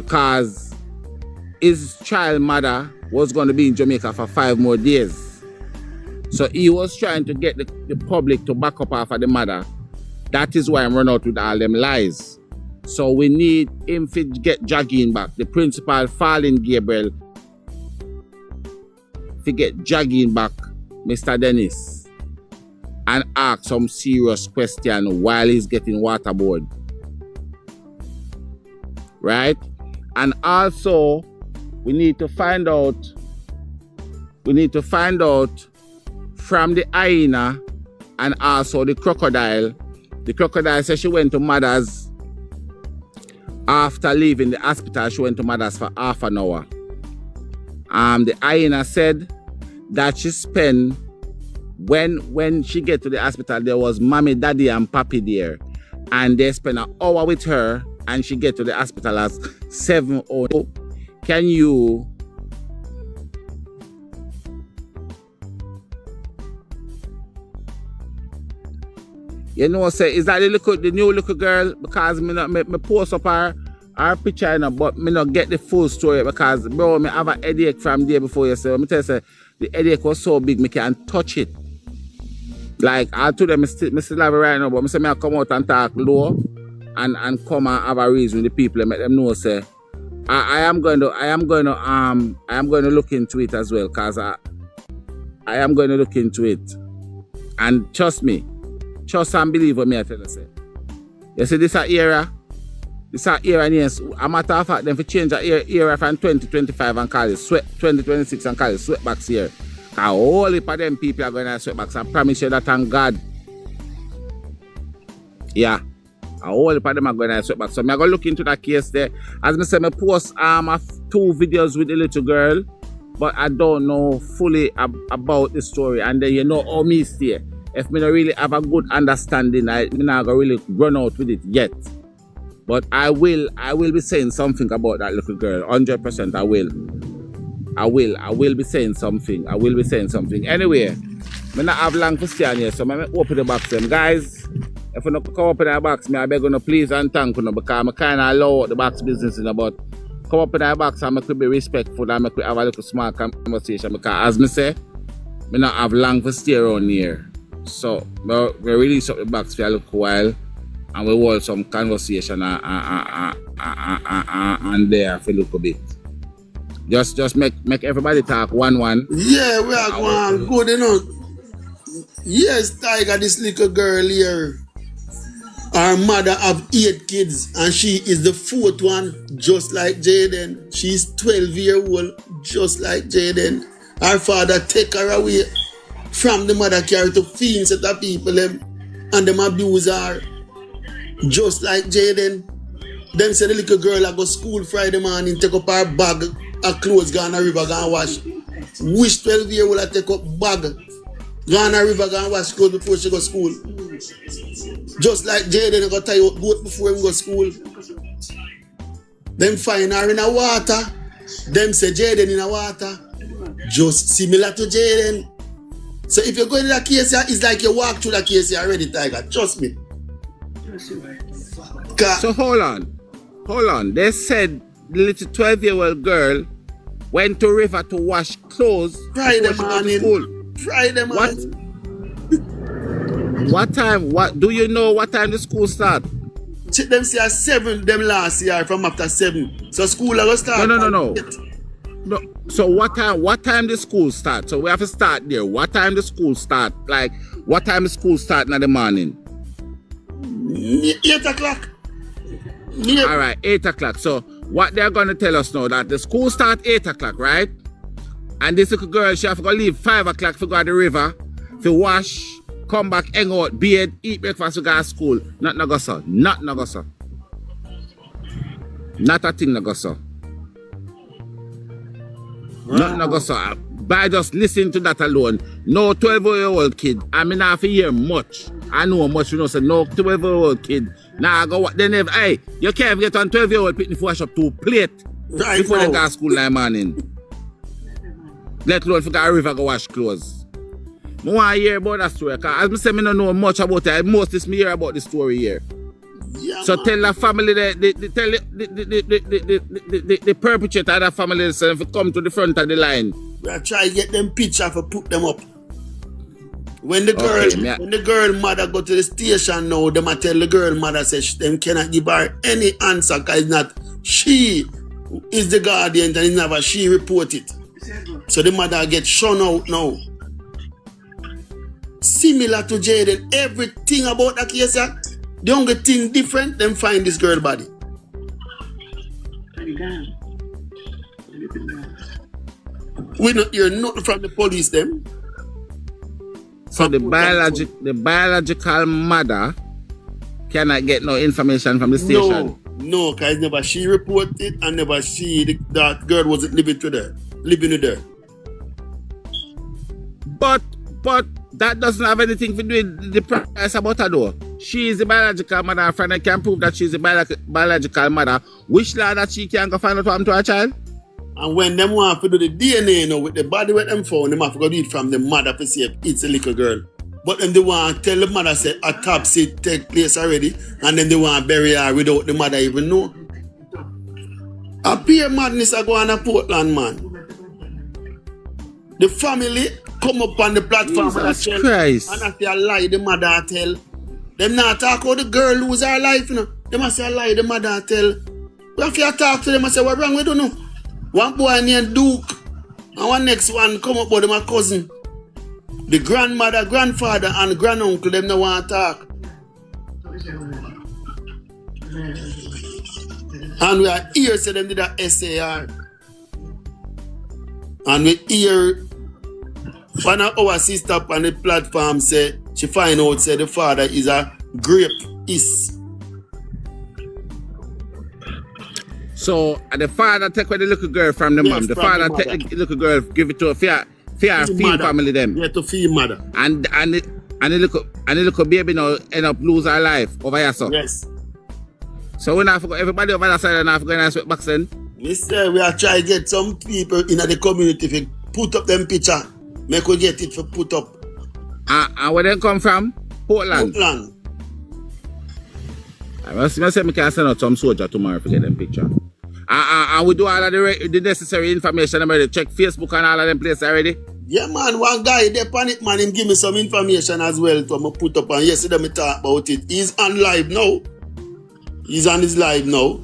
because his child mother was going to be in Jamaica for 5 more days. So he was trying to get the public to back up off of the mother. That is why I'm running out with all them lies. So we need him to get Jayden back. The principal, Fallen Gabriel, to get Jayden back, Mr. Dennis, and ask some serious question while he's getting waterboard. Right? And also, we need to find out from the hyena and also the crocodile. The crocodile said she went to mother's after leaving the hospital. She went to mother's for half an hour. The hyena said that she spent, when she get to the hospital, there was mommy, daddy, and papi there. And they spent an hour with her, and she get to the hospital at 7:00. Can you say, is that the new little girl? Because me post up her picture, but me not get the full story because, bro, me have a headache from day before yesterday. Me tell you, the headache was so big, me can't touch it. Like, I told them, I still have it right now, but I say I come out and talk low and come and have a reason with the people and make them know, say, I am going to look into it as well, because I am going to look into it. And trust me, trust and believe what me I tell you, say. You see, this era, yes, a matter of fact, them for change the era from 2025 and call it 2026 and call it sweatbacks here. Because all of them people are going to have sweatbacks. I promise you that, thank God. Yeah. All of them are going to have sweatbacks. So I'm going to look into that case there. As I said, I post 2 videos with the little girl, but I don't know fully about the story. And then you know how me stay. If me don't really have a good understanding, I'm not going to really run out with it yet. But I will be saying something about that little girl. 100% I will. I will be saying something. Anyway, I not have long to stay here, so I open the box them. Guys, if you don't come up in the box, I beg you please and thank you because I kind of allow the box business in about come up in the box and I could be respectful and I could have a little small conversation because as I say, I not have long to stay around here. So we release up the box for a little while and we hold some conversation and there for a little bit. Just make everybody talk one. Yeah, we are going good, you know. Yes, Tiger, this little girl here. Her mother have 8 kids and she is the 4th one, just like Jayden. She's 12-year-old, just like Jayden. Her father take her away from the mother care to feed set of people and them abuse her, just like Jayden. Them say the little girl I go school Friday morning, take up her bag, her clothes, go on the river, go and wash. Wish 12-year-old I take up bag, go on the river, go and wash clothes before she go school. Just like Jayden go tie out boat before him go school. Them find her in the water. Them say Jayden in the water. Just similar to Jayden. So if you go in that case here, it's like you walk through that case here already, Tiger. Trust me. So hold on. They said the little 12-year-old girl went to river to wash clothes Friday morning. Friday morning. What time? What do you know what time the school start? Them say at 7, them last year from after 7. So school will start. No. So what time the school start? So we have to start there. What time the school start? Like what time the school start in the morning? 8 o'clock. Yeah. All right, 8 o'clock. So what they're going to tell us now that the school start 8 o'clock, right? And this little girl, she have to go leave 5 o'clock to go to the river, to wash, come back, hang out, bathe, eat breakfast to go to school. Not no go so. Not a thing no go so. Not no go so. By just listening to that alone, no 12-year-old kid, I mean, I have to hear much. I know much, you know, so no 12-year-old kid. Now go what? They never, hey, you can't get on 12-year-old picnic for wash up 2 plates before they go to school in the morning. Let alone if you go to river go wash clothes. I want to hear about that story, because as I say, I don't know much about it. Most is me hear about the story here. Yeah, So man. tell the family tell the perpetrator of the family themselves to come to the front of the line. We are trying to get them picture for put them up. When the girl mother go to the station now, them a tell the girl mother say them cannot give her any answer because it's not she is the guardian and it's never she report it. So the mother get shun out now. Similar to Jayden, everything about that case, the only thing different, them find this girl body. We not hear nothing from the police them. So the biological mother cannot get no information from the station. No, because never she reported and never she that girl wasn't living with her. But that doesn't have anything to do with the price about her though. She is the biological mother. Her friend can prove that she's the biological mother. Which law that she can go find out what happened to her child? And when them want to do the DNA, you know, with the body with them found, them have to go do it from the mother to see if it's a little girl. But then they want to tell the mother say autopsy take place already, and then they want to bury her without the mother even know. A pure madness are going on Portland, man. The family come up on the platform Jesus and Christ. I say a lie the mother tell. Them not talk about the girl lose her life, you know. They must say a lie the mother tell. We have to talk to them and say what wrong, we don't know. One boy named Duke and one next one come up with them a cousin. The grandmother, grandfather and granduncle them no want to talk. And we are here say them did a SAR. And we hear one of our sister on the platform say she find out say the father is a rapist. So the father take away the little girl from the mom. The father take the little girl, give it to her fear family them. Yeah, to feed mother. And the little baby now end up lose her life over here, so. Yes. So we not forgot everybody over that side and not forgot to back then. Mister, we are trying to get some people in the community to put up them picture. Make we get it for put up. And where they come from? Portland. I must say I can send out some soldier tomorrow to get them picture. And we do all of the necessary information already. Check Facebook and all of them places already. Yeah, man. One guy, they panic man, him give me some information as well to put up. And yesterday me talk about it. He's on live now. He's on his live now.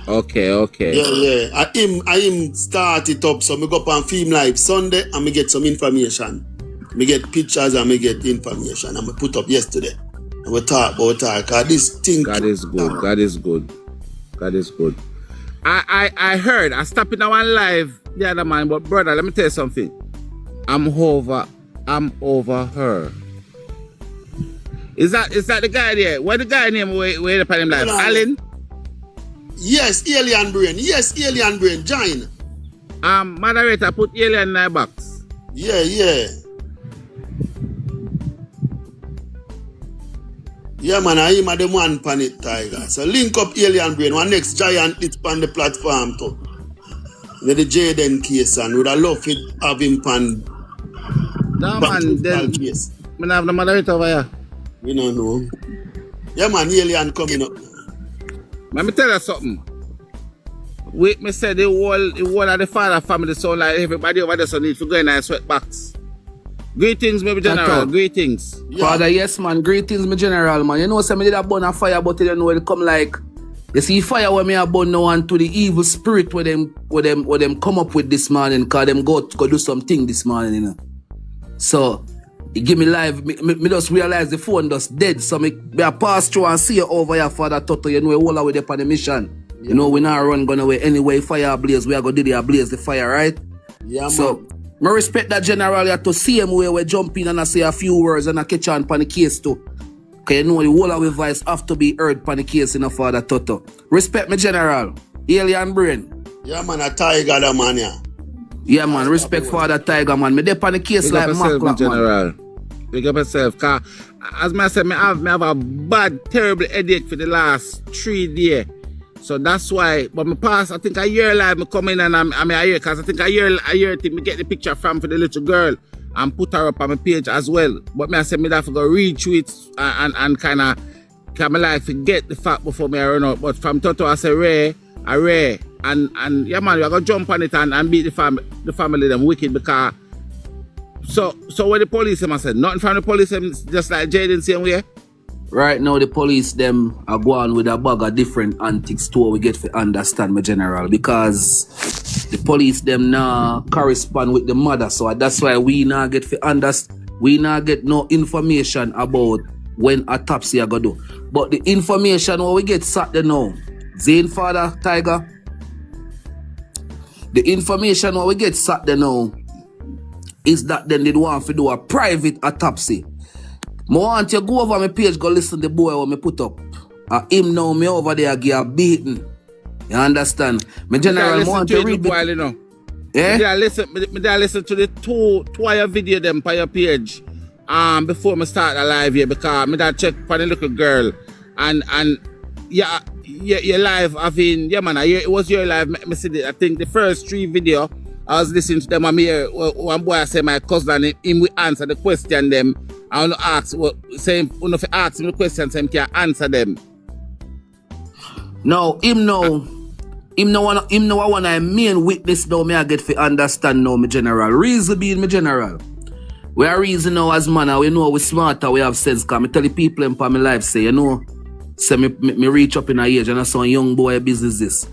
Okay. Yeah. I him start it up. So me go up and film live Sunday and me get some information. Me get pictures and me get information. And me put up yesterday. And we talk about that. Cause this thing. God is good. I heard, I stopped in one live the other man, but brother, let me tell you something. I'm over her. Is that the guy there? What the guy name where the him live? Alan? Yes, Alien Brain. Join. Moderator, put Alien in the box. Yeah. Yeah, man, I am the one pan it, Tiger. So link up Alien Brain, one next giant it's on the platform too. With the Jayden's case, and would I love it have him pan. No, man, then case. I have the moderator over here. We don't know. Yeah, man, Alien coming up. Let me tell you something. Wait, me say the whole of the father family sound like everybody over there so need to go in and sweatbox. Greetings, my general. Greetings. Yeah. Father, yes, man. Greetings, my general, man. You know, say me did a burn a fire, but you know it come like. You see, fire where me a burn now and to the evil spirit where them come up with this morning, cause them go do something this morning, you know. So, he give me live. Me just realize the phone just dead. So me a pass through and see you over here, Father Toto. You know, we all away there on the mission. Yeah. You know, we not run gonna away anyway. Fire blaze. We are gonna do the blaze the fire, right? Yeah, so, man. I respect that general to see him where we jump in and I say a few words and I catch on the case too. Because you know the whole of our voice have to be heard the case in a Father Toto. Respect me general. Alien Brain. Yeah, man, a Tiger the man, yeah. Yeah, man, respect Father Tiger, man. Me dey on the case Big like Maclock, general. Big up yourself. Cause as I said, I have a bad, terrible headache for the last 3 days. So that's why, but my past, I think a year live, I come in and I'm here, because I think a year to get the picture from for the little girl and put her up on my page as well. But I said, I have to go read through it and kind of Cause I like to get the fact before me I run out. But from Toto I say Ray. And yeah man, we are gonna jump on it and beat the family them wicked because so when the police them I said nothing from the police them just like Jayden'S same way. Right now the police them are going with a bag of different antics to what we get to understand, my general, because the police them now correspond with the mother, so that's why we now get to understand. We now get no information about when autopsy are gonna do. But the information what we get Saturday now, Zane father Tiger. The information what we get Saturday now is that then they want to do a private autopsy. I want you go over my page, go listen to the boy what me put up. Him now me over there give a beating. You understand? My general I want to read while, you know. Yeah? Me listen to the two video them on your page before me start the live here because me that check for the little girl and yeah your live having yeah man it was your live me see it. I think the first 3 video I was listening to them and me hear one boy I say my cousin him will answer the question them. I want to ask say if you ask him the question so him can answer them. No, him no one of my main witness now me I get to understand now, my general. Reason being, my general. We are reason now as man, we know we smarter, we have sense. Cause me tell the people in my life say, you know, say me reach up in a age and I saw a young boy business this.